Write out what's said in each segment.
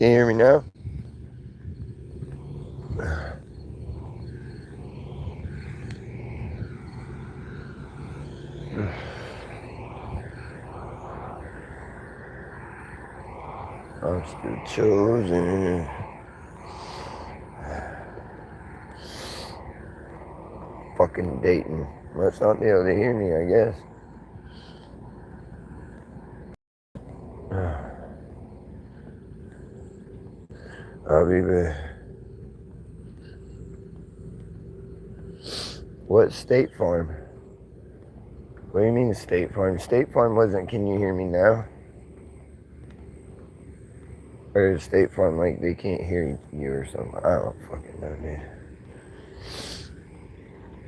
Can you hear me now? I'm still chosen. Fucking Dayton. Must not be able to hear me, I guess. I'll be back. What State Farm? What do you mean State Farm? State Farm wasn't, can you hear me now? Or is State Farm like they can't hear you or something? I don't fucking know,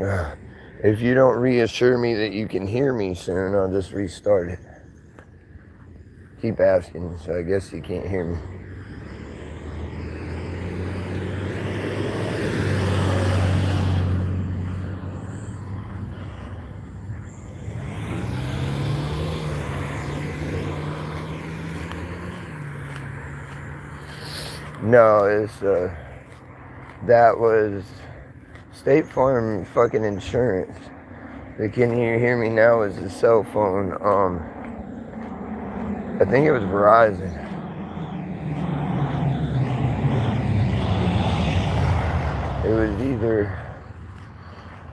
dude. If you don't reassure me that you can hear me soon, I'll just restart it. Keep asking, so I guess you can't hear me. No, it's, that was State Farm fucking insurance. The can you hear me now is a cell phone. I think it was Verizon. It was either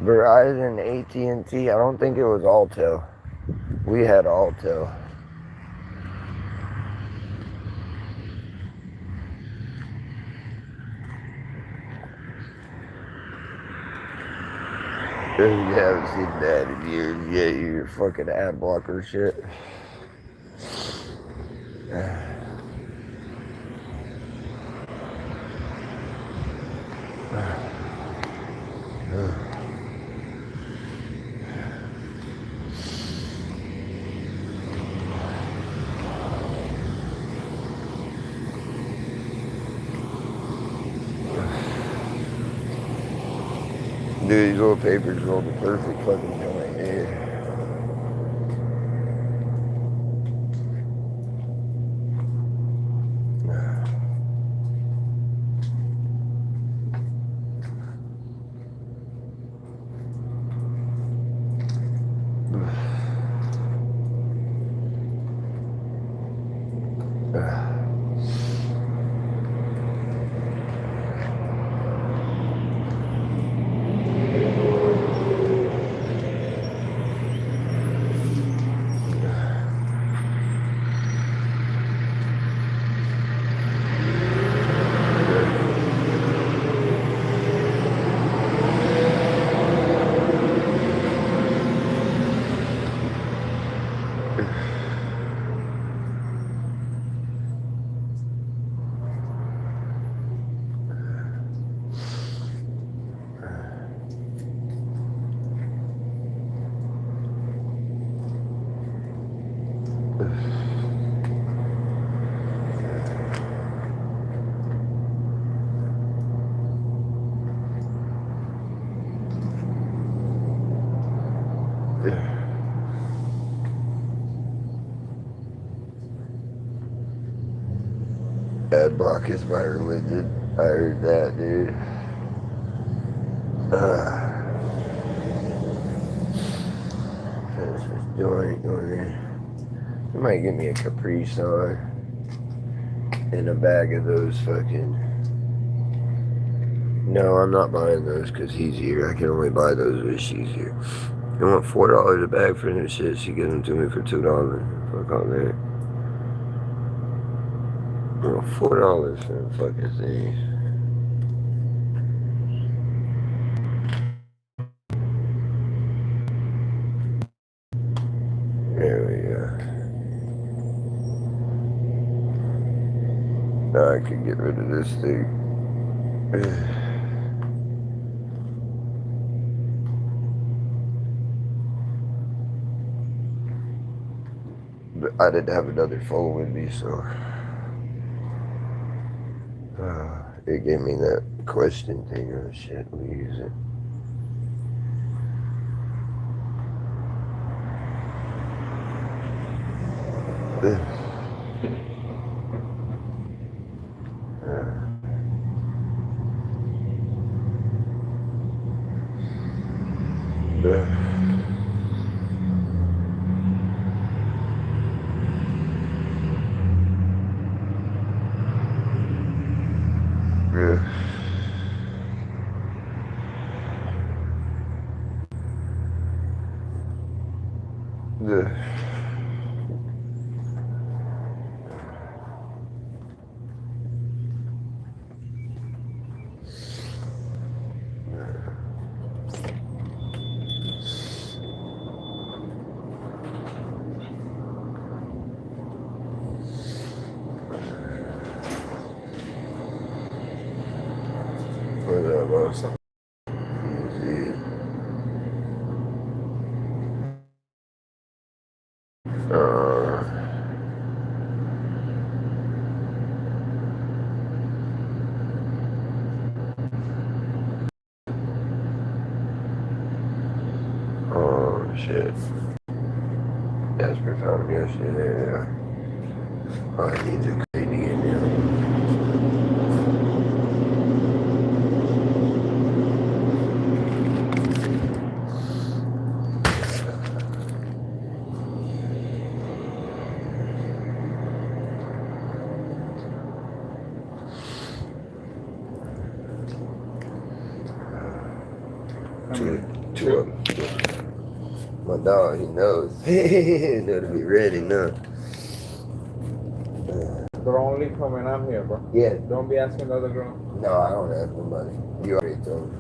Verizon, AT&T. I don't think it was Altel. We had Altel. You haven't seen that in years yet, you fucking ad blocker shit. Dude, these little papers roll the perfect fucking joint, dude. Ad block is my religion. I heard that, dude. Finish this joint going in. You might give me a Capri Sun and a bag of those fucking. No, I'm not buying those because he's here. I can only buy those when she's here. I want $4 a bag for this shit. She gives them to me for $2. Fuck all that. I want $4 for the fucking thing. There we go. Now I can get rid of this thing. But I didn't have another phone with me, so it gave me that question thing. Oh shit, we use it. The what's up, oh shit. Jasper found him yesterday, yeah. Oh, he needs a crazy in there. Two of them. My dog, he knows. He knows to be ready now. They're only coming out here, bro. Yeah. Don't be asking the other girl. No, I don't ask nobody. You already told me.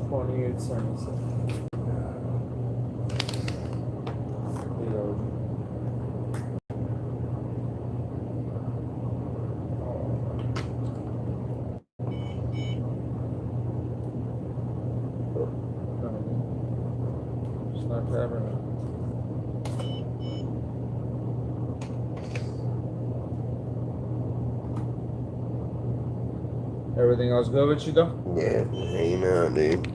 2877. It's not happening. Everything else good with you though? Yeah, hanging out, dude.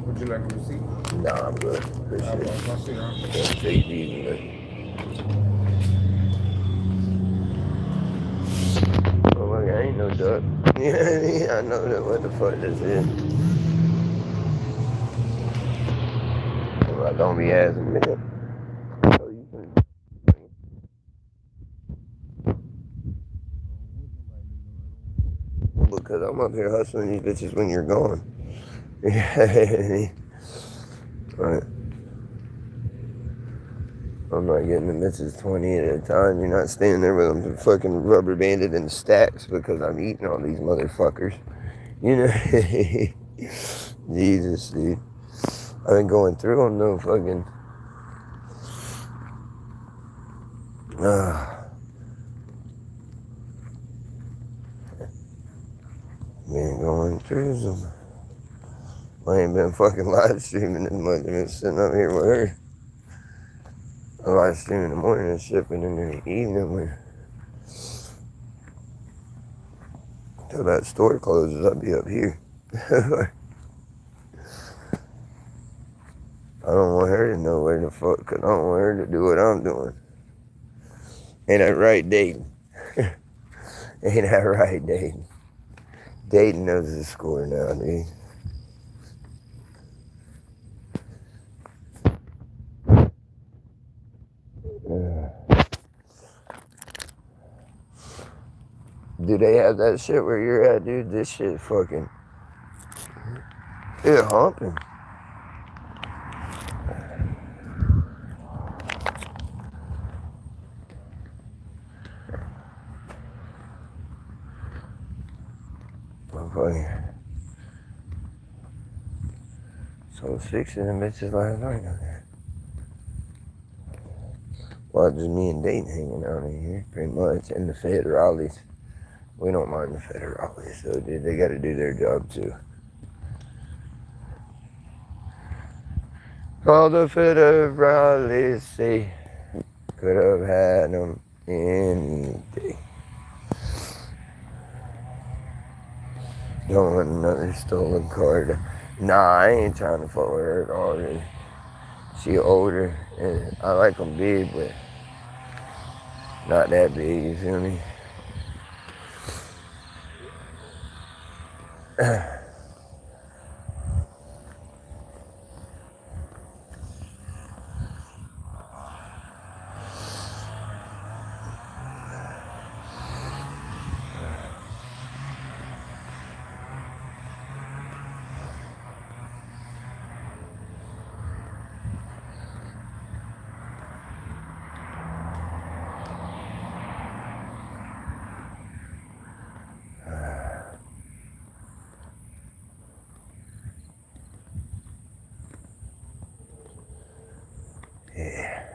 Would you like a receipt? Nah, I'm good. Appreciate it. I'll see you around. Yeah, take it easy, man. Oh, look, I ain't no duck. Yeah, I know that what the fuck this is. Well, don't be asking me. So you can... Because I'm up here hustling these bitches when you're gone. Right. I'm not getting the misses 20 at a time. You're not standing there with them fucking rubber banded in stacks because I'm eating all these motherfuckers. You know? Jesus, dude. I've been going through them though, fucking. Been going through some. I ain't been fucking live streaming as much. I've been sitting up here with her. I live stream in the morning and shit, and in the evening when till that store closes, I'll be up here. I don't want her to know where the fuck, cause I don't want her to do what I'm doing. Ain't that right, Dayton? Ain't that right, Dayton? Dayton knows the score now, dude. Do they have that shit where you're at, dude? This shit fucking... It's humping. Motherfucker. So 6 of them bitches last night down there. Well, just me and Dayton hanging out in here, pretty much, and the federales. We don't mind the federales, so dude, they gotta do their job too. All the federales say could have had them any day. Don't want another stolen car. Nah, I ain't trying to fuck with her already. She older, and I like them big, but not that big, you feel me?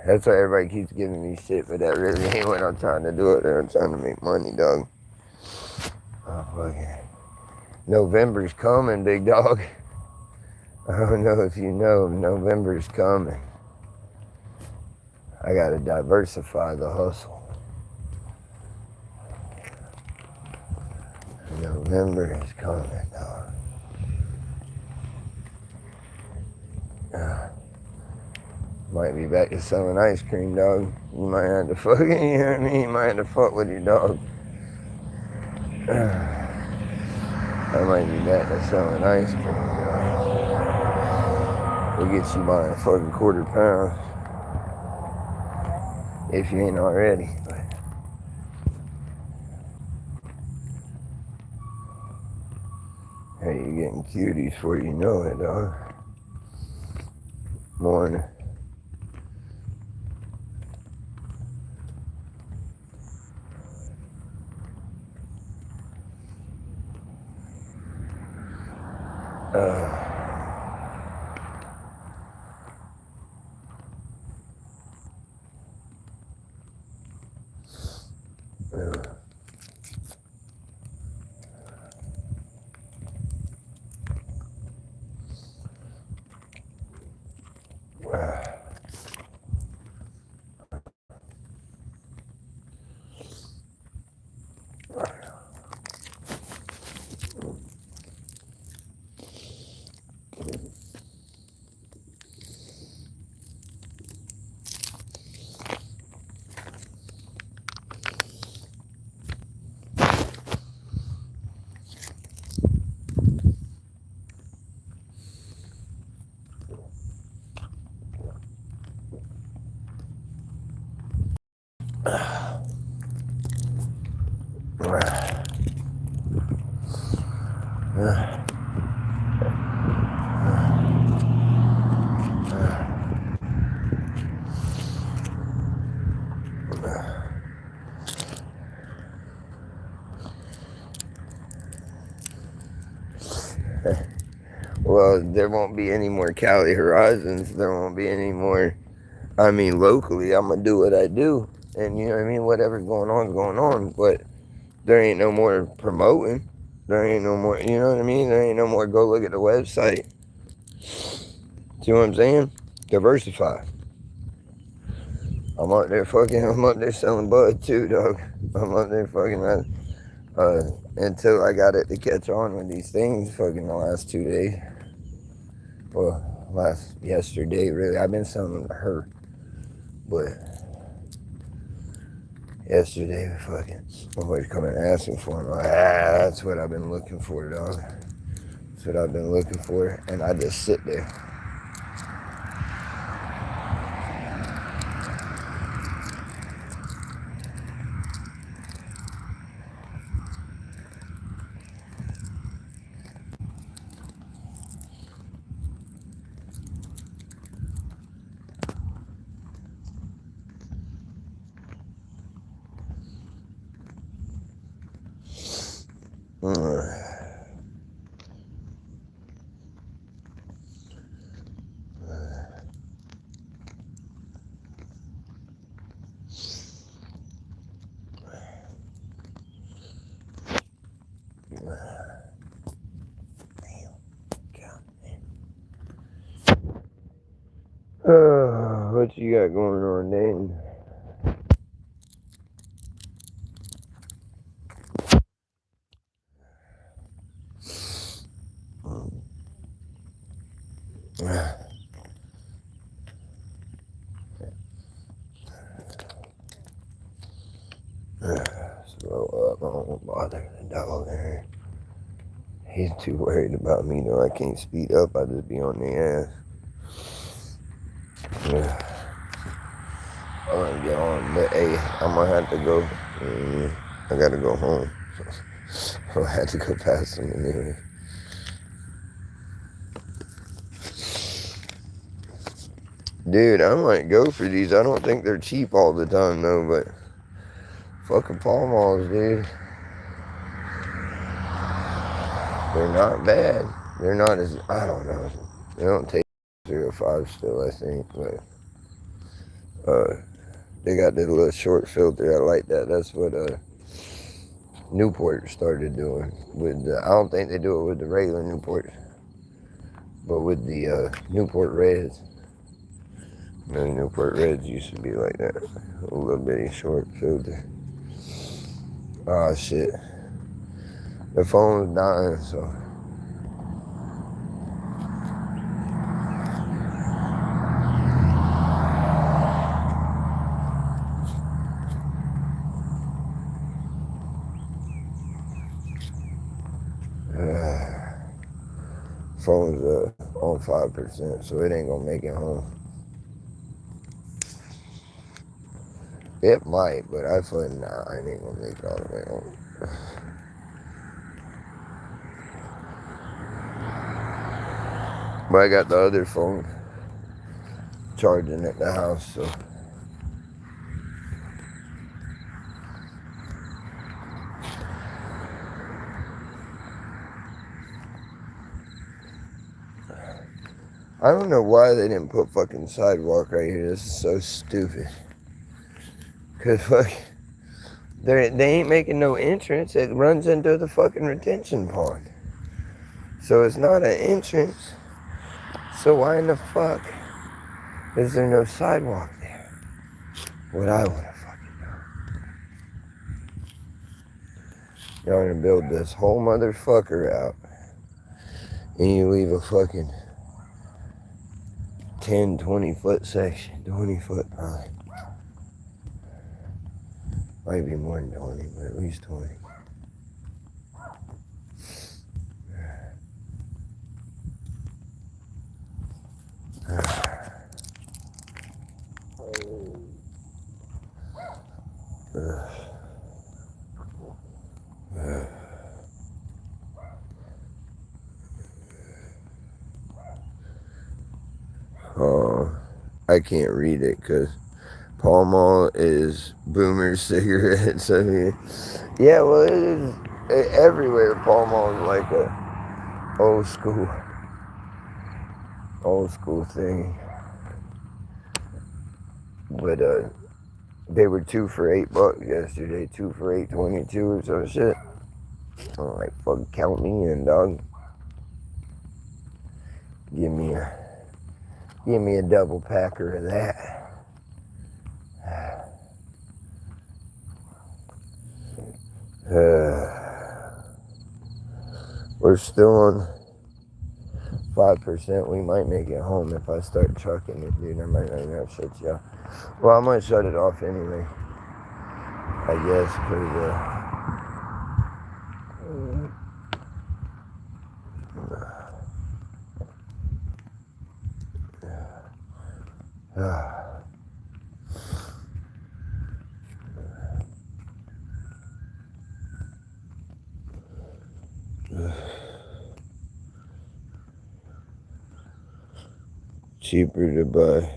That's why everybody keeps giving me shit, but that really ain't what I'm trying to do. I'm trying to make money, dog. Oh, fucking. November's coming, big dog. I don't know if you know, November's coming. I gotta diversify the hustle. November is coming, dog. Might be back to selling ice cream, dog. You might have to fucking, you know what I mean? You might have to fuck with your dog. I might be back to selling ice cream, dog. We'll get you buying fucking £1/4. If you ain't already, but. Hey, you're getting cuties before you know it, dog. Morning. Uh, Well, there won't be any more Cali Horizons. There won't be any more. I mean, locally, I'm going to do what I do. And, you know what I mean? Whatever's going on is going on. But there ain't no more promoting. There ain't no more, you know what I mean? There ain't no more go look at the website. See what I'm saying? Diversify. I'm up there selling bud too, dog. I'm up there fucking, until I got it to catch on with these things fucking the last 2 days. Well, yesterday, really. I've been selling to her. But yesterday, fucking, somebody's coming asking for them. Like, that's what I've been looking for, dog. That's what I've been looking for. And I just sit there. What you got going on, Dayton? Slow up, I won't bother the dog there. He's too worried about me, though. I can't speed up, I just be on the ass. I'm gonna get on, but hey, I'm gonna have to go. I gotta go home. I had to go past them anyway. Dude, I might go for these. I don't think they're cheap all the time, though, but fucking Pall Malls, dude. They're not bad. They're not as, I don't know. They don't take 0.5 still, I think, but They got this little short filter. I like that. That's what Newport started doing. I don't think they do it with the regular Newport, but with the Newport Reds. The Newport Reds used to be like that. A little bitty short filter. Oh shit. The phone was dying, so. Phone's on 5%, so it ain't gonna make it home. It might, but I thought, nah, I ain't gonna make it all the way home. But I got the other phone charging at the house, so. I don't know why they didn't put fucking sidewalk right here. This is so stupid. Cause fuck, they ain't making no entrance. It runs into the fucking retention pond. So it's not an entrance. So why in the fuck is there no sidewalk there? What I wanna fucking know. Y'all gonna build this whole motherfucker out, and you leave a fucking 10, 20 foot section, 20 foot probably. Might be more than 20, but at least 20. I can't read it because Pall Mall is Boomer cigarettes. I mean, yeah, well, it is everywhere. Pall Mall is like a old school thing. But they were 2 for $8 yesterday. 2 for $8.22 or some shit. I'm like, fuck, count me in, dog. Give me a double packer of that. We're still on 5%. We might make it home if I start trucking it, dude. I might not even shut you off. Well, I'm gonna shut it off anyway, I guess, cheaper to buy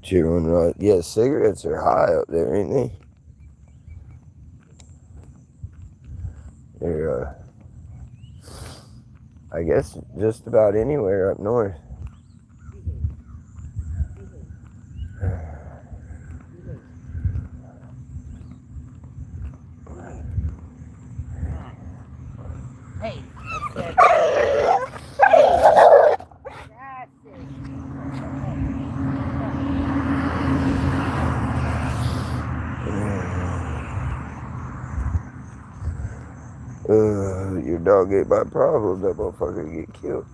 chewing rod. Yeah, cigarettes are high up there, ain't they? They're, I guess, just about anywhere up north. Hey, Your dog ate my problems, that motherfucker get killed.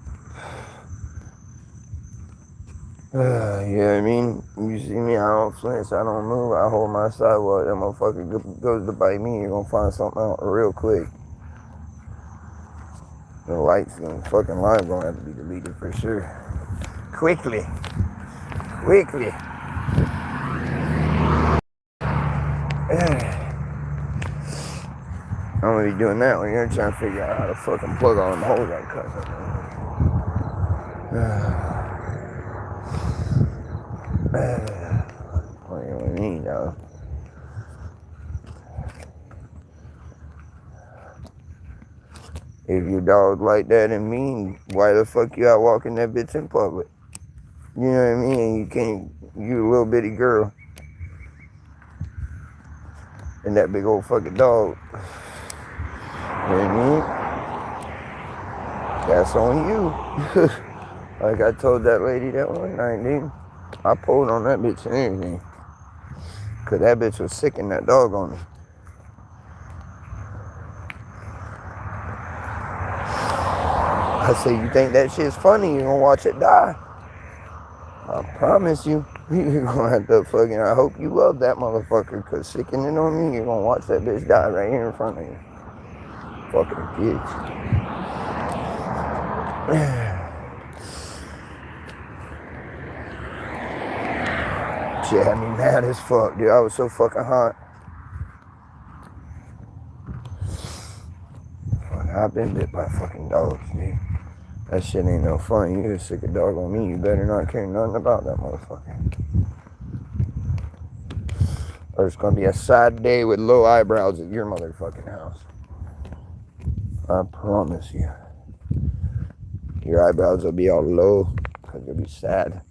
Yeah, I mean, you see me, I don't flinch, I don't move, I hold my side while that motherfucker goes to bite me, you're gonna find something out real quick. The lights and fucking line gonna have to be deleted for sure. Quickly. I'm gonna be doing that when you're trying to figure out how to fucking plug on the hole that cuts up. What do you mean, dog? If your dog like that and mean, why the fuck you out walking that bitch in public? You know what I mean? You can't, you a little bitty girl. And that big old fucking dog. You know what I mean? That's on you. Like I told that lady that one night, dude. I pulled on that bitch and everything. Cause that bitch was sicking that dog on me. I said, you think that shit's funny? You gonna watch it die? I promise you. You're gonna have to fucking, I hope you love that motherfucker. Cause sicking it on me, you're gonna watch that bitch die right here in front of you. Fucking kids. Shit had me mad as fuck, dude. I was so fucking hot. Fuck, I've been bit by fucking dogs, dude. That shit ain't no fun. You just sick a dog on me, you better not care nothing about that motherfucker. Or it's gonna be a sad day with low eyebrows at your motherfucking house. I promise you. Your eyebrows will be all low because you'll be sad.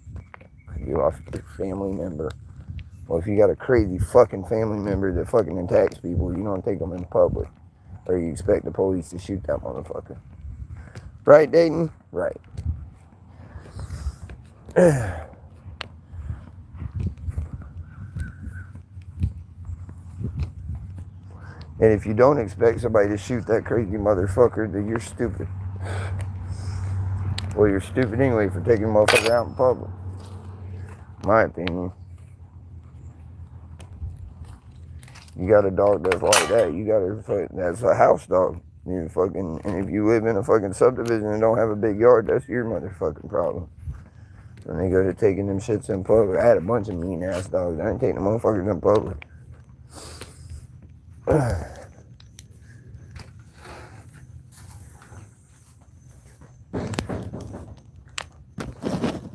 You lost your family member. Well, if you got a crazy fucking family member that fucking attacks people, you don't take them in public. Or you expect the police to shoot that motherfucker. Right, Dayton? Right. And if you don't expect somebody to shoot that crazy motherfucker, then you're stupid. Well, you're stupid anyway for taking a motherfucker out in public. My opinion. You got a dog that's like that. You got a, that's a house dog. You fucking, and if you live in a fucking subdivision and don't have a big yard, that's your motherfucking problem. When they go to taking them shits in public, I had a bunch of mean ass dogs. I ain't taking the motherfuckers in public.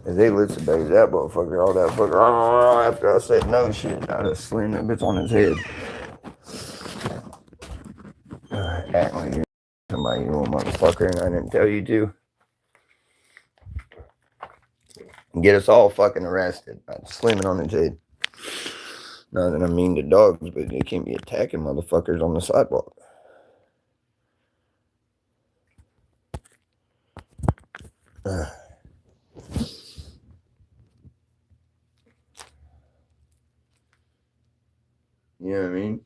If they listen to that motherfucker, all that fucker, after I said no shit, I'd have slammed that bitch on his head. Act like you're somebody, you little motherfucker, and I didn't tell you to. And get us all fucking arrested. I'd slam it on his head. Not that I mean to dogs, but they can't be attacking motherfuckers on the sidewalk. You know what I mean?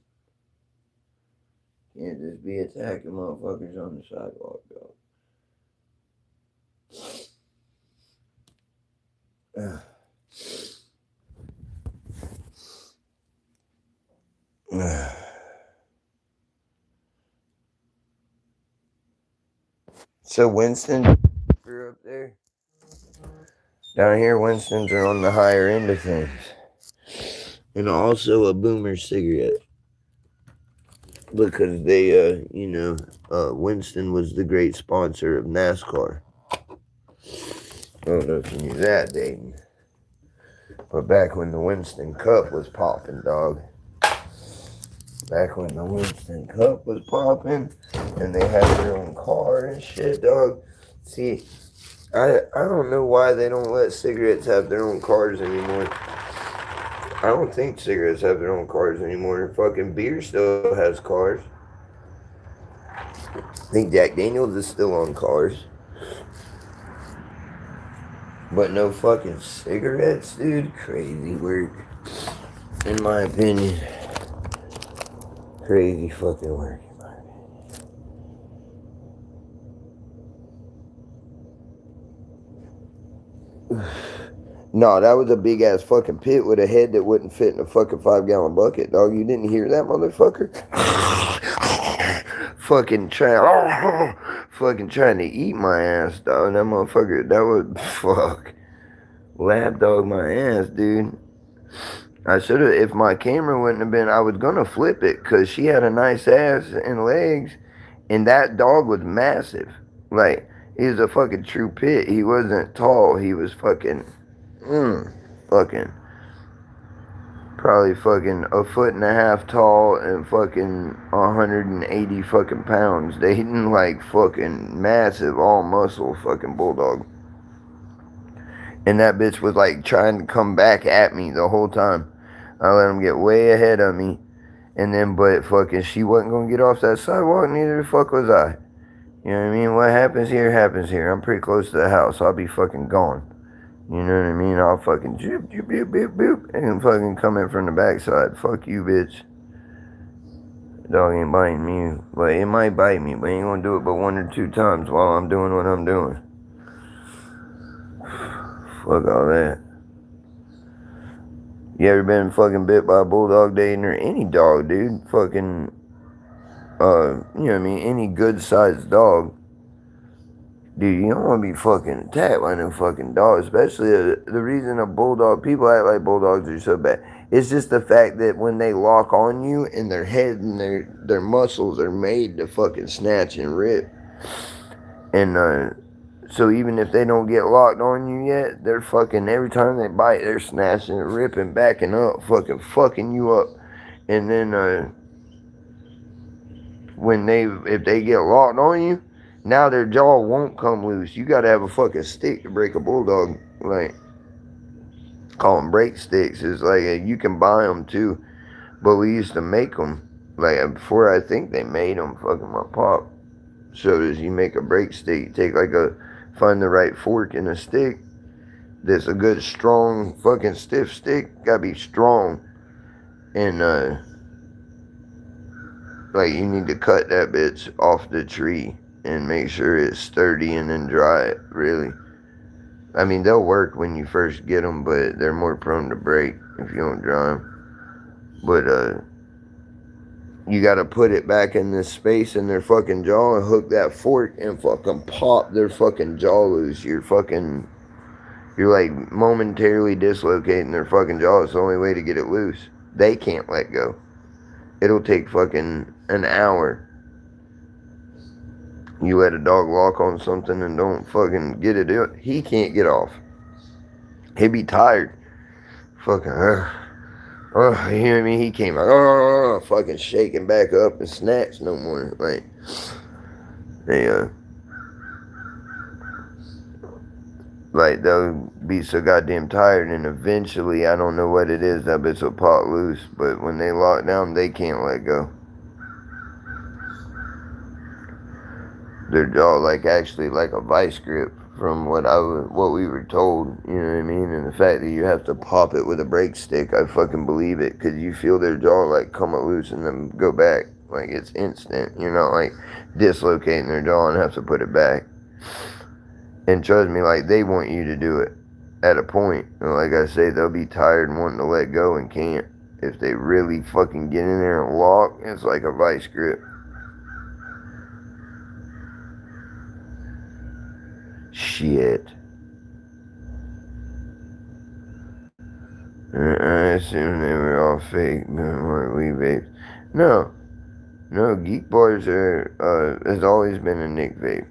Can't just be attacking motherfuckers on the sidewalk, dog. So Winston grew up there? Down here, Winston's are on the higher end of things. And also a Boomer cigarette. Because they, Winston was the great sponsor of NASCAR. I don't know if you knew that, Dayton. But back when the Winston Cup was popping, dog. Back when the Winston Cup was popping and they had their own car and shit, dog. See, I don't know why they don't let cigarettes have their own cars anymore. I don't think cigarettes have their own cars anymore. Fucking beer still has cars. I think Jack Daniels is still on cars. But no fucking cigarettes, dude. Crazy work. In my opinion. Crazy fucking work, in my opinion. No, that was a big ass fucking pit with a head that wouldn't fit in a fucking 5-gallon bucket, dog. You didn't hear that motherfucker? fucking trying to eat my ass, dog. That motherfucker, that would fuck lap dog my ass, dude. I should have, if my camera wouldn't have been, I was gonna flip it because she had a nice ass and legs, and that dog was massive. Like, he was a fucking true pit. He wasn't tall. He was fucking probably fucking 1.5 feet tall and fucking 180 fucking pounds. They didn't like fucking massive, all muscle fucking bulldog. And that bitch was like trying to come back at me the whole time. I let him get way ahead of me. And then, but fucking, she wasn't gonna get off that sidewalk, neither the fuck was I. You know what I mean? What happens here, happens here. I'm pretty close to the house. I'll be fucking gone. You know what I mean? I'll fucking joop, joop, boop, boop, boop, and fucking come in from the backside. Fuck you, bitch. Dog ain't biting me. But it might bite me, but ain't gonna do it but 1 or 2 times while I'm doing what I'm doing. Fuck all that. You ever been fucking bit by a bulldog, Dayton, or any dog, dude? Fucking, you know what I mean? Any good-sized dog. Dude, you don't want to be fucking attacked by no fucking dog. Especially the reason a bulldog, people act like bulldogs are so bad. It's just the fact that when they lock on you and their head and their muscles are made to fucking snatch and rip. And so even if they don't get locked on you yet, they're fucking, every time they bite, they're snatching and ripping, backing up, fucking you up. And then if they get locked on you, now their jaw won't come loose. You gotta have a fucking stick to break a bulldog. Like, call them break sticks. It's like, you can buy them too. But we used to make them. Like, before I think they made them, fucking my pop showed us, you make a break stick. You take find the right fork in a stick. That's a good, strong, fucking stiff stick. Gotta be strong. And, like, you need to cut that bitch off the tree and make sure it's sturdy and then dry it, really. I mean, they'll work when you first get them, but they're more prone to break if you don't dry them. But, you gotta put it back in this space in their fucking jaw and hook that fork and fucking pop their fucking jaw loose. You're like momentarily dislocating their fucking jaw. It's the only way to get it loose. They can't let go. It'll take fucking an hour. You let a dog lock on something and don't fucking get it, he can't get off. He'd be tired. Fucking, you know what I mean? He came out, fucking shaking back up and snatch no more. Like, they'll be so goddamn tired, and eventually, I don't know what it is, that bitch will pop loose. But when they lock down, they can't let go. Their jaw, actually like a vice grip, from what we were told, you know what I mean? And the fact that you have to pop it with a break stick, I fucking believe it, because you feel their jaw come loose and then go back. Like, it's instant. You're not dislocating their jaw and have to put it back. And trust me, they want you to do it at a point. And like I say, they'll be tired and wanting to let go and can't. If they really fucking get in there and lock, it's like a vice grip. Shit. I assume they were all fake, but weren't we, babes? No, Geek Bars has always been a Nick vape.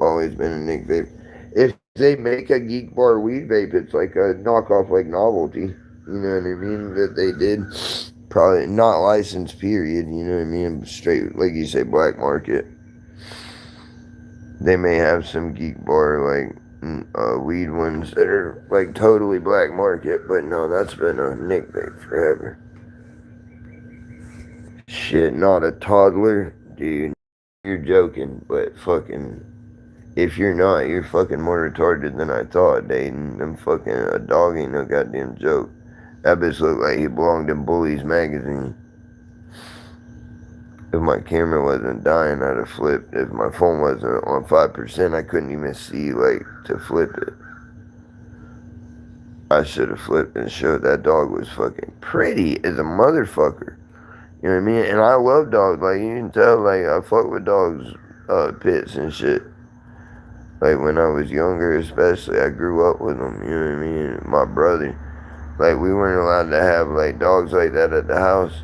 Always been a Nick vape. If they make a Geek Bar weed vape, it's like a knockoff, Novelty. You know what I mean? That they did. Probably not licensed, period. You know what I mean? Straight, like you say, black market. They may have some Geek Bar, weed ones that are, totally black market, but no, that's been a Nick vape forever. Shit, not a toddler? Dude, you're joking, but fucking, if you're not, you're fucking more retarded than I thought, Dayton. A dog ain't no goddamn joke. That bitch looked like he belonged in Bully's magazine. If my camera wasn't dying, I'd have flipped. If my phone wasn't on 5%, I couldn't even see, to flip it. I should have flipped and showed that dog was fucking pretty as a motherfucker. You know what I mean? And I love dogs. You can tell, I fuck with dogs, pits and shit. When I was younger, especially, I grew up with them. You know what I mean? My brother. We weren't allowed to have, dogs like that at the house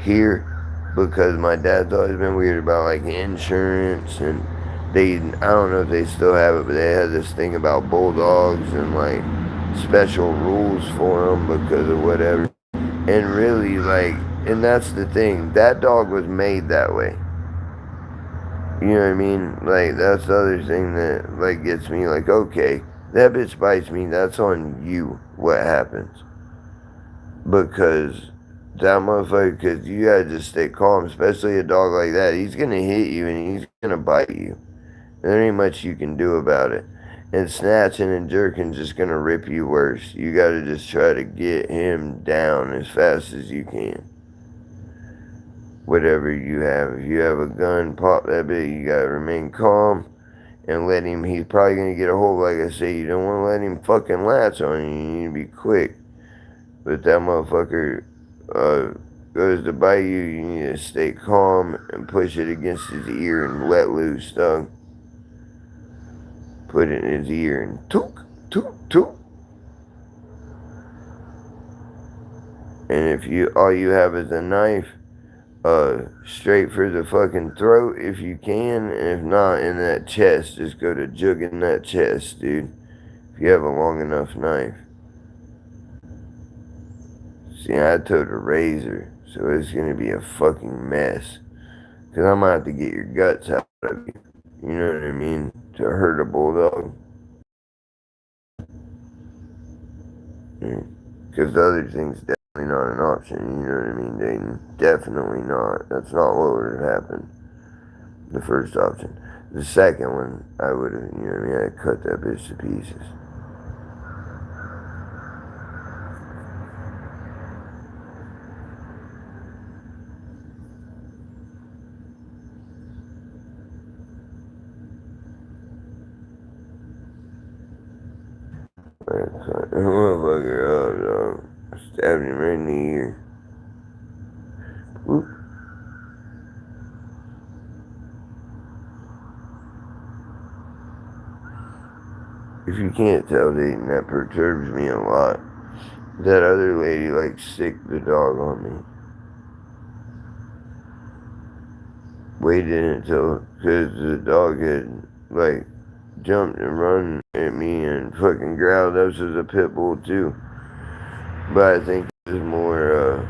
here, because my dad's always been weird about insurance, and I don't know if they still have it, but they had this thing about bulldogs and special rules for them because of whatever. And really, and that's the thing, that dog was made that way. You know what I mean? Like, that's the other thing that, like, gets me, like, okay, that bitch bites me, that's on you, what happens. Because that motherfucker, because you gotta just stay calm, especially a dog like that. He's gonna hit you and he's gonna bite you. There ain't much you can do about it. And snatching and jerking just gonna rip you worse. You gotta just try to get him down as fast as you can. Whatever you have. If you have a gun, pop that bit. You gotta remain calm and let him. He's probably gonna get a hold. Like I say, you don't want to let him fucking latch on you. You need to be quick. But that motherfucker goes to bite you. You need to stay calm and push it against his ear and let loose, dog. Put it in his ear and took, took, took. And if you all you have is a knife, straight for the fucking throat if you can, and if not, in that chest, just go to jugging that chest, dude. If you have a long enough knife. See, I towed a razor, so it's gonna be a fucking mess. Cause I'm gonna have to get your guts out of you. You know what I mean? To hurt a bulldog. Because the other thing's definitely not an option. You know what I mean, Dayton? Definitely not. That's not what would have happened. The first option. The second one, I would have, you know what I mean? I'd cut that bitch to pieces. I'd cut the motherfucker up, dog. Stabbed him right in the ear. Whoop. If you can't tell, Dayton, that perturbs me a lot. That other lady, like, sicked the dog on me. Waited until, because the dog had, like, jumped and run at me and fucking growled. That was a pit bull, too. But I think it was more, uh,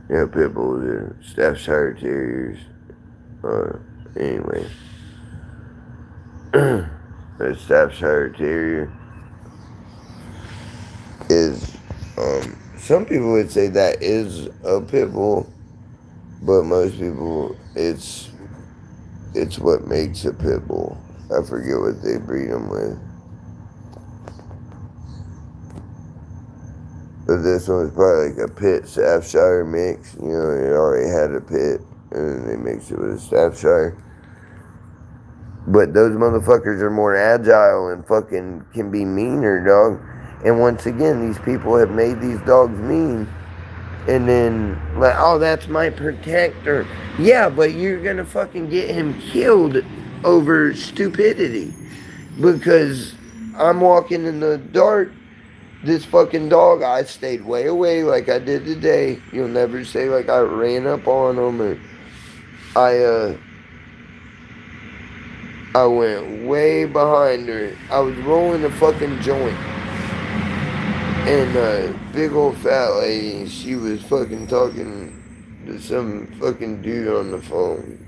yeah, pit bulls are Staffordshire Terriers. Anyway. A Staffordshire Terrier is, some people would say that is a pit bull, but most people, it's what makes a pit bull. I forget what they breed them with. But this one's probably like a pit Staffordshire mix. You know, it already had a pit, and then they mixed it with a Staffordshire. But those motherfuckers are more agile and fucking can be meaner, dog. And once again, these people have made these dogs mean. And then, like, oh, that's my protector. Yeah, but you're gonna fucking get him killed over stupidity. Because I'm walking in the dark. This fucking dog, I stayed way away like I did today. You'll never say like I ran up on him or I went way behind her. I was rolling a fucking joint. And big old fat lady, she was fucking talking to some fucking dude on the phone.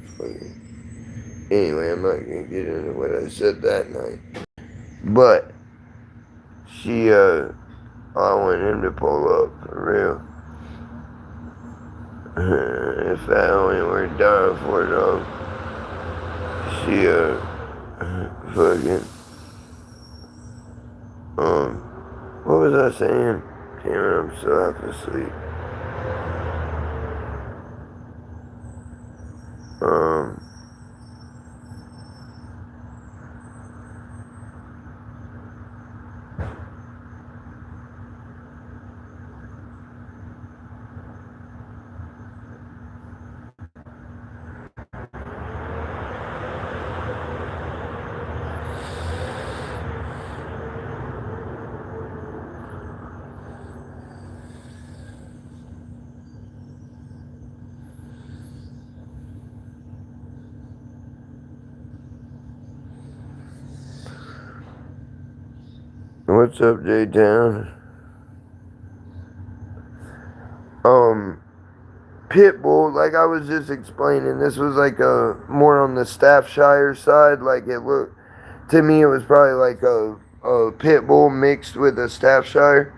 Anyway, I'm not gonna get into what I said that night. But I want him to pull up for real. If that only were dying for, dog. She, fucking, what was I saying? Damn it, I'm so half asleep. Um, What's up, J-Town? Pit bull, like I was just explaining, this was like a more on the Staffordshire side. Like it looked to me, it was probably like a pit bull mixed with a Staffordshire,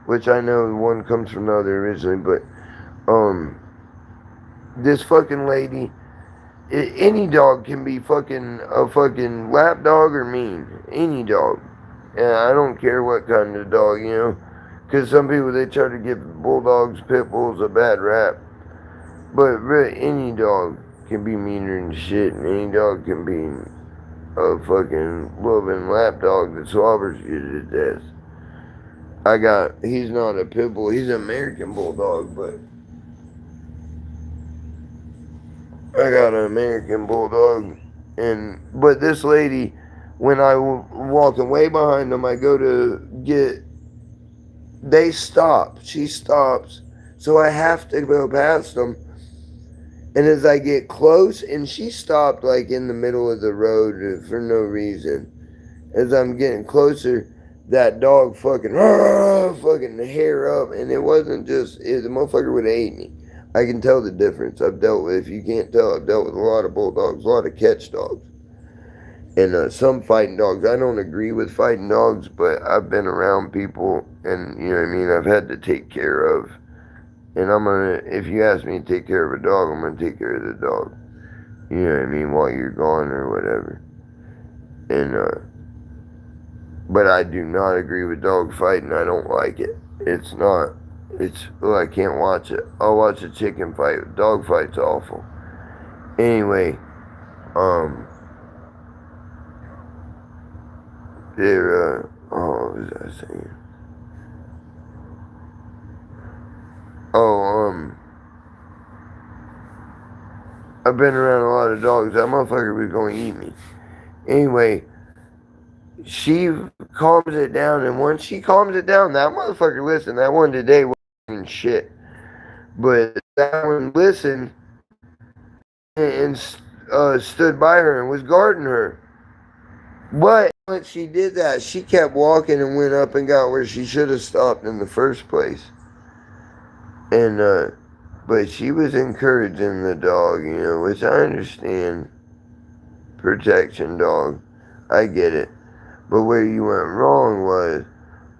which I know one comes from the other originally. But this fucking lady, any dog can be fucking a fucking lap dog or mean. Any dog. And I don't care what kind of dog, you know. Because some people, they try to give bulldogs, pit bulls a bad rap. But really, any dog can be meaner than shit. And any dog can be a fucking loving lap dog that swabbers you to death. He's not a pit bull. He's an American bulldog, but I got an American bulldog, but this lady, when I walking way behind them, I go to get. They stop. She stops, so I have to go past them. And as I get close, and she stopped like in the middle of the road for no reason. As I'm getting closer, that dog fucking hair up, and it wasn't just the motherfucker would have ate me. I can tell the difference. I've dealt with, if you can't tell, I've dealt with a lot of bulldogs, a lot of catch dogs, and some fighting dogs. I don't agree with fighting dogs, but I've been around people, and you know what I mean, I've had to take care of. And if you ask me to take care of a dog, I'm gonna take care of the dog. You know what I mean, while you're gone or whatever. And, but I do not agree with dog fighting. I don't like it. I can't watch it. I'll watch a chicken fight. Dog fight's awful. Anyway, what was I saying? I've been around a lot of dogs. That motherfucker was going to eat me. Anyway, she calms it down, and once she calms it down, that motherfucker listened. That one today wasn't shit. But that one listened and stood by her and was guarding her. But once she did that, she kept walking and went up and got where she should have stopped in the first place. And, but she was encouraging the dog, you know, which I understand. Protection dog. I get it. But where you went wrong was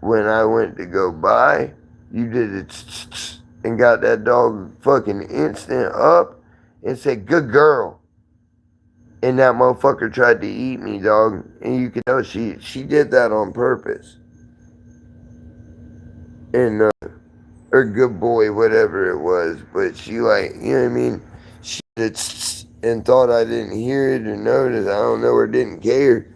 when I went to go by, you did it and got that dog fucking instant up and said, "Good girl." And that motherfucker tried to eat me, dog. And you could tell she did that on purpose. And, or good boy, whatever it was. But she like, you know what I mean? She did and thought I didn't hear it or notice. I don't know, or didn't care.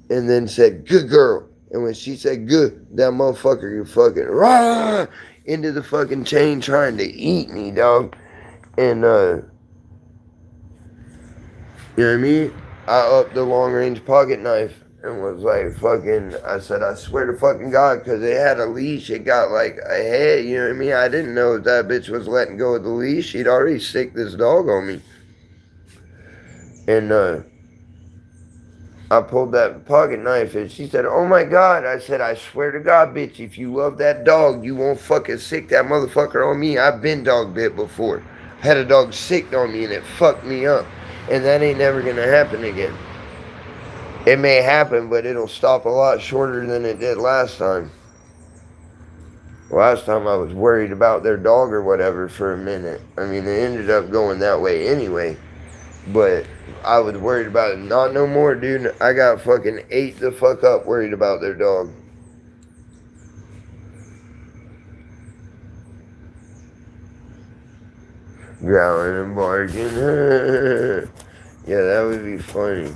And then said, "Good girl." And when she said good, that motherfucker fucking rah into the fucking chain trying to eat me, dog. And, you know what I mean? I upped the long range pocket knife and was like, I said, "I swear to fucking God," because it had a leash. It got like a head, you know what I mean? I didn't know if that bitch was letting go of the leash. She'd already sicked this dog on me. And, I pulled that pocket knife and she said, "Oh my God." I said, "I swear to God, bitch, if you love that dog, you won't fucking sick that motherfucker on me. I've been dog bit before. Had a dog sicked on me and it fucked me up. And that ain't never gonna happen again. It may happen, but it'll stop a lot shorter than it did last time." Last time I was worried about their dog or whatever for a minute. I mean, it ended up going that way anyway. But I was worried about it. Not no more, dude. I got fucking ate the fuck up worried about their dog. Growling and barking. Yeah, that would be funny.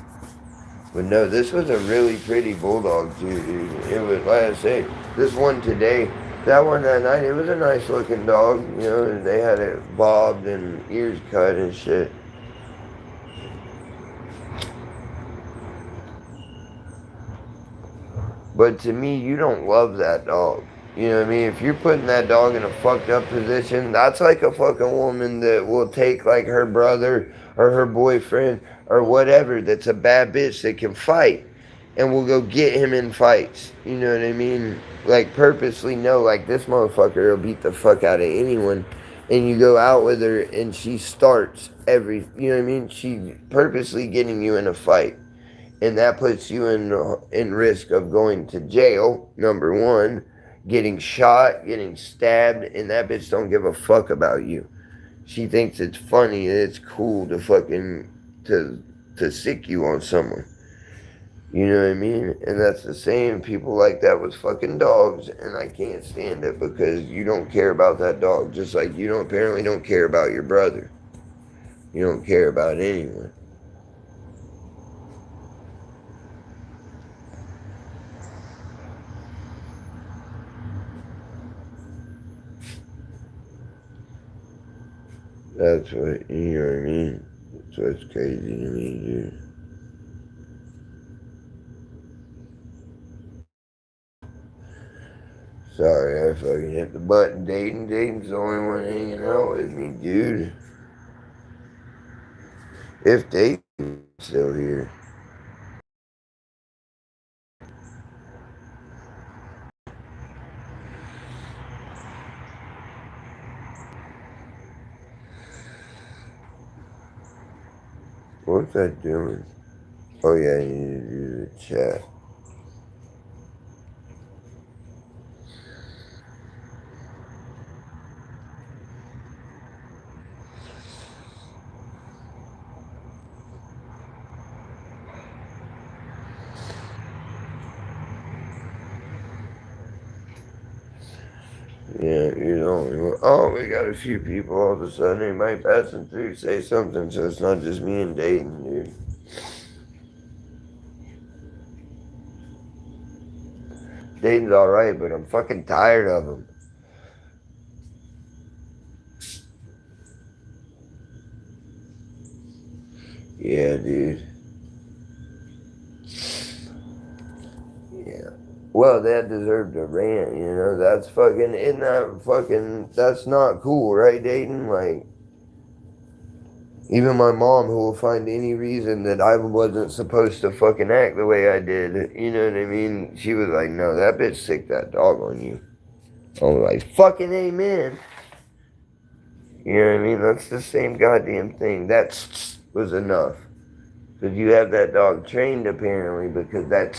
But no, this was a really pretty bulldog too, dude. It was, like I say, this one today, that one that night, it was a nice looking dog. You know, they had it bobbed and ears cut and shit. But to me, you don't love that dog. You know what I mean? If you're putting that dog in a fucked up position, that's like a fucking woman that will take like her brother or her boyfriend or whatever that's a bad bitch that can fight and will go get him in fights. You know what I mean? Like, purposely know, like, this motherfucker will beat the fuck out of anyone. And you go out with her, and she starts you know what I mean? She purposely getting you in a fight. And that puts you in risk of going to jail, number one, getting shot, getting stabbed, and that bitch don't give a fuck about you. She thinks it's funny, it's cool to fucking, to sick you on someone. You know what I mean? And that's the same. People like that with fucking dogs, and I can't stand it because you don't care about that dog, just like you don't apparently don't care about your brother. You don't care about anyone. That's what, you know what I mean? That's what's crazy to me, dude. Sorry, I fucking hit the button. Dayton's the only one hanging out with me, dude. If Dayton's still here. What's that doing? Oh yeah, I need to do the chat. Yeah, you're the only one. Oh, we got a few people all of a sudden. They might passing through, say something, so it's not just me and Dayton, dude. Dayton's alright, but I'm fucking tired of him. Yeah, dude. Yeah. Well, that deserved a rant, you know? That's fucking, isn't that fucking, that's not cool, right, Dayton? Like, even my mom, who will find any reason that I wasn't supposed to fucking act the way I did, you know what I mean? She was like, no, that bitch sick that dog on you. I was like, fucking amen. You know what I mean? That's the same goddamn thing. That was enough. Because you have that dog trained apparently, because that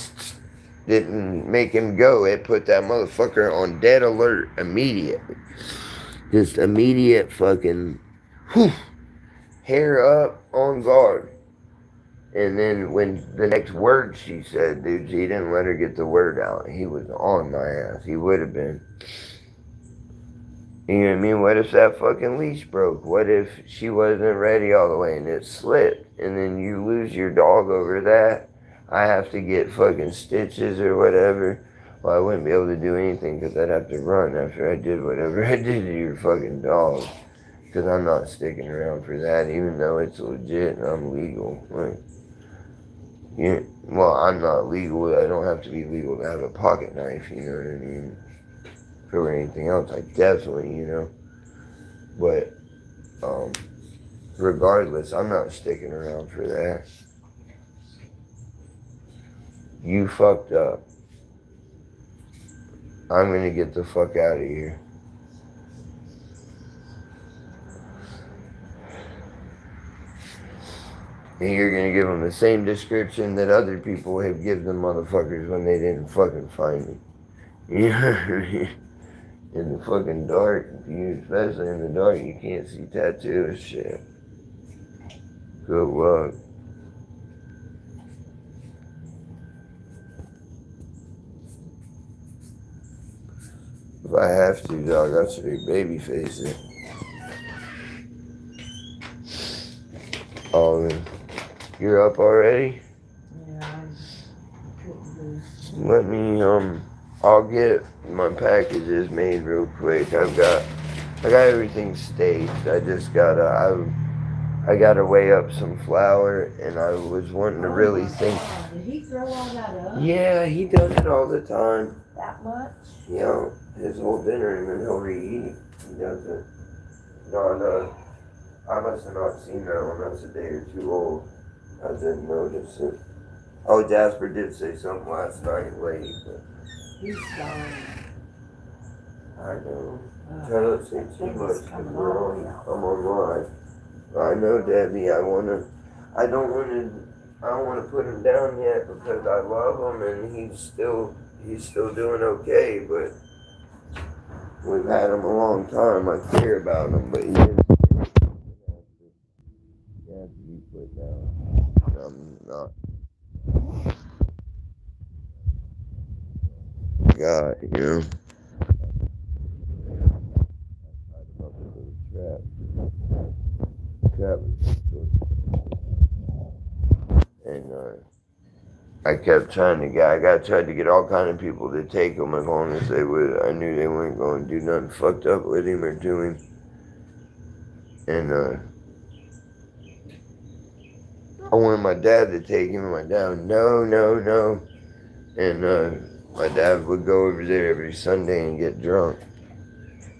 didn't make him go. It put that motherfucker on dead alert immediately. Just immediate fucking whew, hair up on guard. And then when the next word she said, dude, she didn't let her get the word out. He was on my ass. He would have been. You know what I mean? What if that fucking leash broke? What if she wasn't ready all the way and it slipped? And then you lose your dog over that? I have to get fucking stitches or whatever. Well, I wouldn't be able to do anything because I'd have to run after I did whatever I did to your fucking dog. Because I'm not sticking around for that, even though it's legit and I'm legal. Like, yeah, well, I'm not legal. I don't have to be legal to have a pocket knife, you know what I mean? For anything else, I definitely, you know. But, regardless, I'm not sticking around for that. You fucked up. I'm gonna get the fuck out of here. And you're gonna give them the same description that other people have given them motherfuckers when they didn't fucking find me. You know what I mean? In the fucking dark, especially in the dark, you can't see tattoos, shit. Good luck. If I have to, dog, I should baby face it. Oh, you're up already? Yeah, Let me, I'll get my packages made real quick. I got everything staged. I gotta weigh up some flour, and I was wanting to really think. Did he throw all that up? Yeah, he does it all the time. That much? You know, his whole dinner, and then he'll reheat. He does it. No, I must have not seen that one. That's a day or two old. I didn't notice it. Oh, Jasper did say something last night late, but He's gone. I know. Try Uh, not to say that too thing much is because coming we're all the on. way out. I'm on live. I know, Debbie. I don't want to put him down yet because I love him and he's still doing okay. But we've had him a long time. I care about him, but he has to be put down. I'm not. God, you know. Tied him up with a trap, and I got tried to get all kind of people to take him as long as they would. I knew they weren't going to do nothing fucked up with him or to him. And I wanted my dad to take him, and my dad would, no, no, no. And my dad would go over there every Sunday and get drunk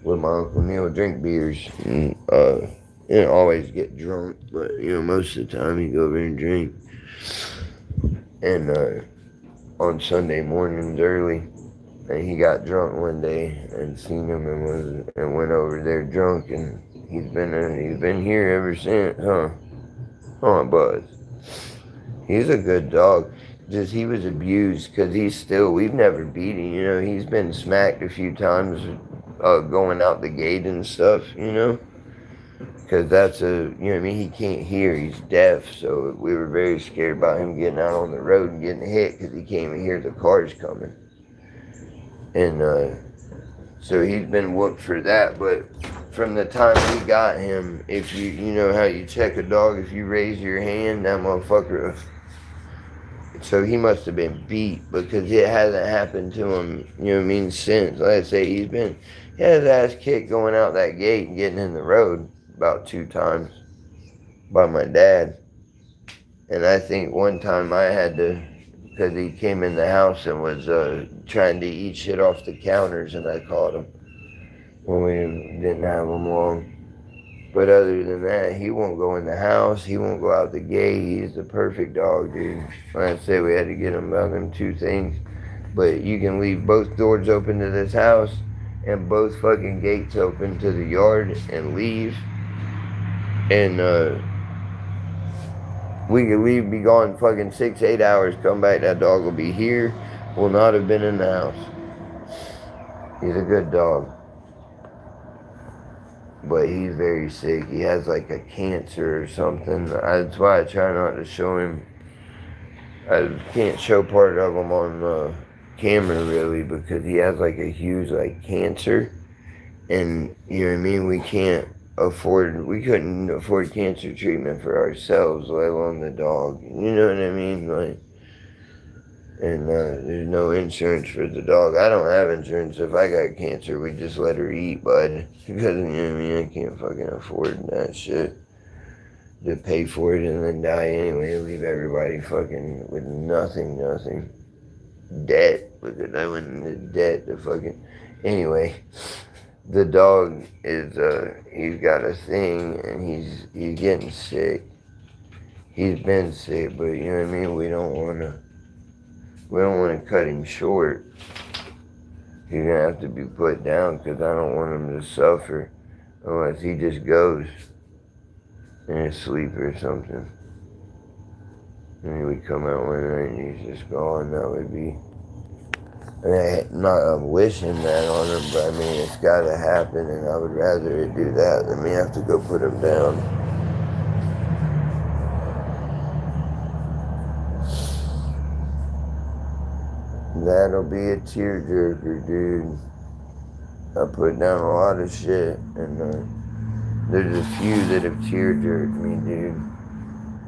with my Uncle Neil, drink beers, and always get drunk, but most of the time he'd go over and drink. And on Sunday mornings early, and he got drunk one day and seen him and went over there drunk, and he's been here ever since, huh? Huh, Buzz? He's a good dog. Just he was abused because we've never beat him. He's been smacked a few times going out the gate and stuff. Because he can't hear. He's deaf. So we were very scared about him getting out on the road and getting hit because he can't even hear the cars coming. And so he's been whooped for that. But from the time we got him, if you know how you check a dog, if you raise your hand, that motherfucker. So he must have been beat because it hasn't happened to him, since. Like I say, he had his ass kicked going out that gate and getting in the road about 2 times by my dad. And I think one time I had to, because he came in the house and was trying to eat shit off the counters, and I caught him when we didn't have him long. But other than that, he won't go in the house. He won't go out the gate. He's the perfect dog, dude. Like I say, we had to get him about them 2 things. But you can leave both doors open to this house and both fucking gates open to the yard and leave. And we could leave, be gone fucking 6, 8 hours, come back, that dog will be here, will not have been in the house. He's a good dog. But he's very sick. He has like a cancer or something. That's why I try not to show him. I can't show part of him on camera really because he has like a huge like cancer, and you know what I mean. We couldn't afford cancer treatment for ourselves, let alone the dog. You know what I mean? Like, and there's no insurance for the dog. I don't have insurance. If I got cancer, we just let her eat, bud. Because, you know what I mean? I can't fucking afford that shit. To pay for it and then die anyway. Leave everybody fucking with nothing. Debt. Because I went into debt to fucking... Anyway, the dog is, he's got a thing and he's getting sick. He's been sick, but you know what I mean? We don't want to cut him short. He's gonna have to be put down because I don't want him to suffer unless he just goes in his sleep or something. And he would come out one night and he's just gone. That would be. I'm wishing that on him, but I mean, it's gotta happen, and I would rather it do that than me have to go put him down. That'll be a tearjerker, dude. I put down a lot of shit, and there's a few that have tearjerked me, dude.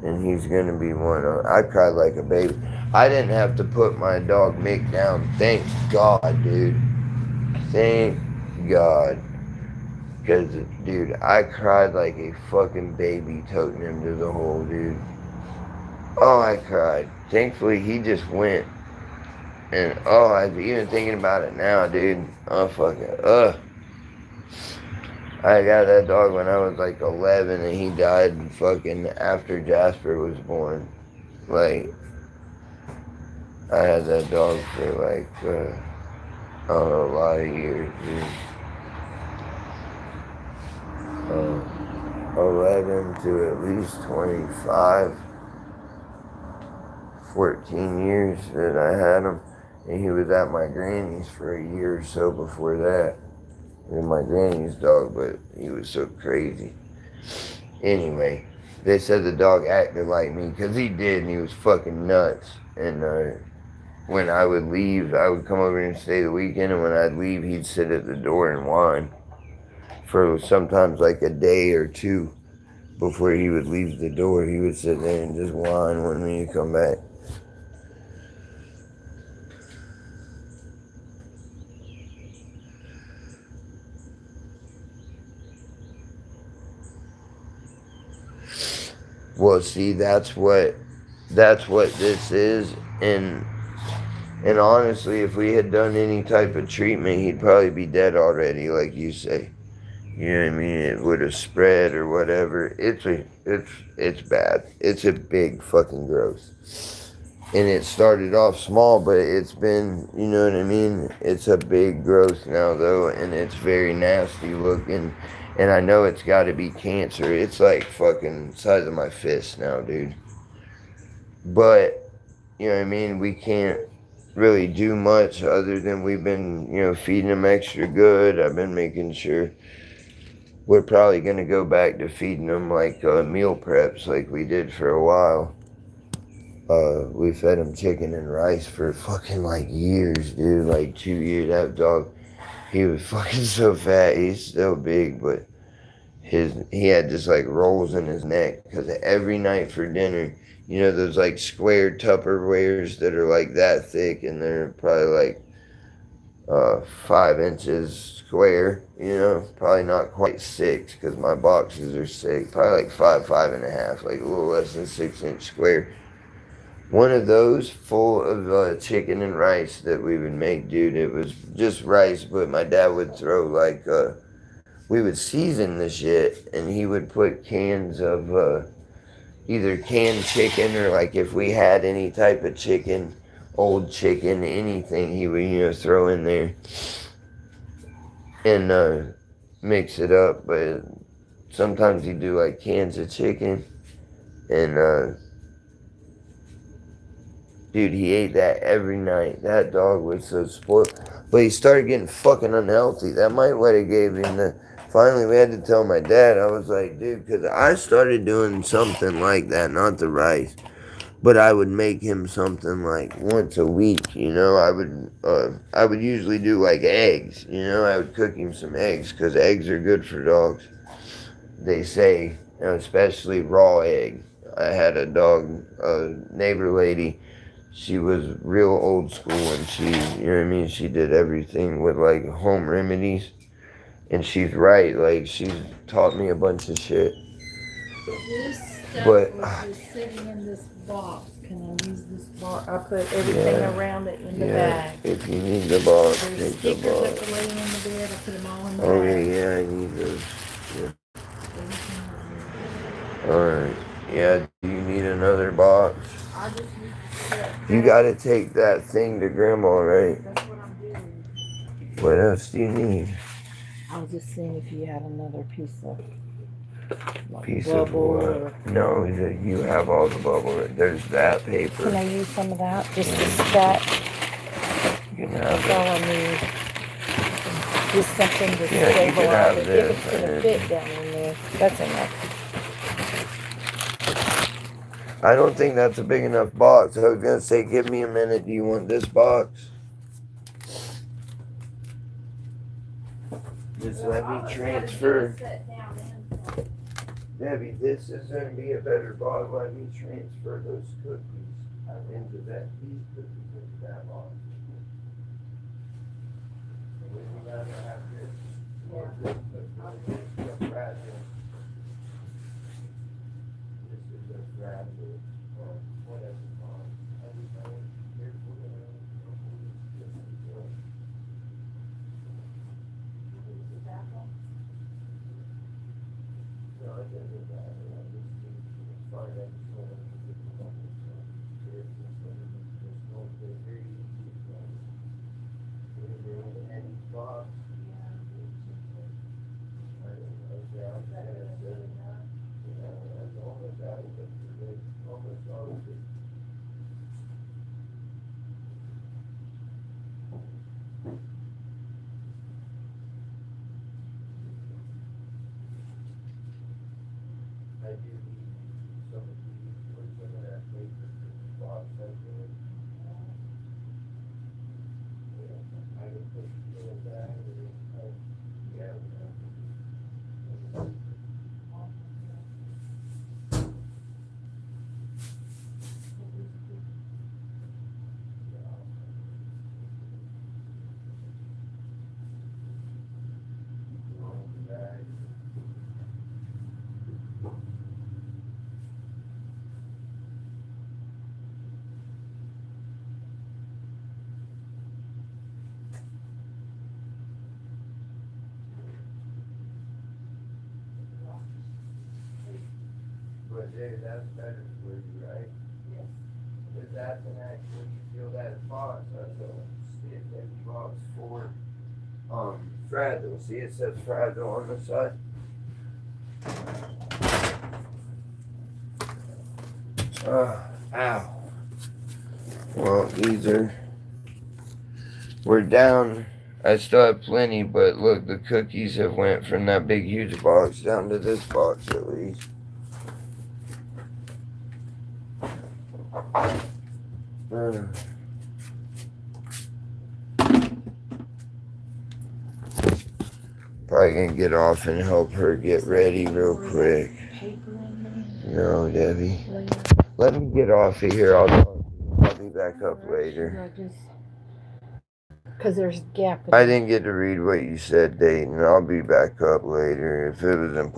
And he's gonna be one of. I cried like a baby. I didn't have to put my dog Mick down. Thank God, dude. Thank God. Because, dude, I cried like a fucking baby toting him to the hole, dude. Oh, I cried. Thankfully, he just went. And, I'm even thinking about it now, dude. Oh, fucking, I got that dog when I was like 11 and he died fucking after Jasper was born. Like, I had that dog for like, I don't know, a lot of years, dude. 11 to at least 25, 14 years that I had him. And he was at my granny's for a year or so before that. And my granny's dog, but he was so crazy. Anyway, they said the dog acted like me, because he did, and he was fucking nuts. And when I would leave, I would come over and stay the weekend, and when I'd leave, he'd sit at the door and whine for sometimes like a day or two before he would leave the door. He would sit there and just whine, wanting me to come back. Well, see, that's what this is, and honestly, if we had done any type of treatment, he'd probably be dead already, like you say. You know what I mean? It would have spread or whatever. It's bad. It's a big fucking growth. And it started off small, but it's been, you know what I mean? It's a big growth now, though, and it's very nasty looking. And I know it's got to be cancer. It's like fucking size of my fist now, dude. But, you know what I mean? We can't really do much other than we've been, feeding him extra good. I've been making sure. We're probably going to go back to feeding them like meal preps like we did for a while. We fed him chicken and rice for fucking like years, dude. Like 2 years. That dog, he was fucking so fat. He's still big, but he had just like rolls in his neck because every night for dinner, those like square Tupperwares that are like that thick, and they're probably like 5 inches square, probably not quite 6 because my boxes are 6, probably like 5.5, like a little less than 6 inch square. One of those full of chicken and rice that we would make, dude. It was just rice, but my dad would throw like, we would season the shit, and he would put cans of either canned chicken or like if we had any type of chicken, old chicken, anything, he would, throw in there and mix it up. But sometimes he'd do like cans of chicken, and dude, he ate that every night. That dog was so spoiled. But he started getting fucking unhealthy. That might what it gave him the. Finally, we had to tell my dad. I was like, dude, because I started doing something like that, not the rice, but I would make him something like once a week. I would usually do like eggs. I would cook him some eggs because eggs are good for dogs. They say, especially raw egg. I had a dog, a neighbor lady. She was real old school, and she, she did everything with like home remedies. And she's right, like she's taught me a bunch of shit. This stuff But was just sitting in this box. Can I use this box? I put everything around it in the bag. If you need the box, There's take the stickers box. that were laying in the bed. I put them all in the Oh bag. yeah, I need those. Yeah. Alright. Yeah, do you need another box? I just need to You gotta take that thing to grandma, right? That's what I'm doing. What else do you need? I was just seeing if you had another piece of Piece of what? No, you have all the bubble. There's that paper. Can I use some of that? Just to stack. You can have That's all I need. Just something to you can stabilize have it. this. If it's gonna fit down in there, that's enough. I don't think that's a big enough box. I was gonna say, give me a minute. Do you want this box? Just let me transfer. Debbie, this is gonna be a better box. Let me transfer those cookies into that. These cookies into that box. And we gotta have this. This is a fragile. This is a fragile. Whatever. do need some of that paper for the box opening. Yeah, I can put it in that. Yeah. But there, that's better for you, right? Yes. Because that's an actual, you feel that box, that's a stiff heavy box for, fragile. See, it says fragile on the side. Ow. Well, we're down. I still have plenty, but look, the cookies have went from that big, huge box down to this box at least. Probably gonna get off and help her get ready real quick. No, Debbie. Let me get off of here. I'll be back up later. Because there's a gap. I didn't get to read what you said, Dayton. I'll be back up later if it was important.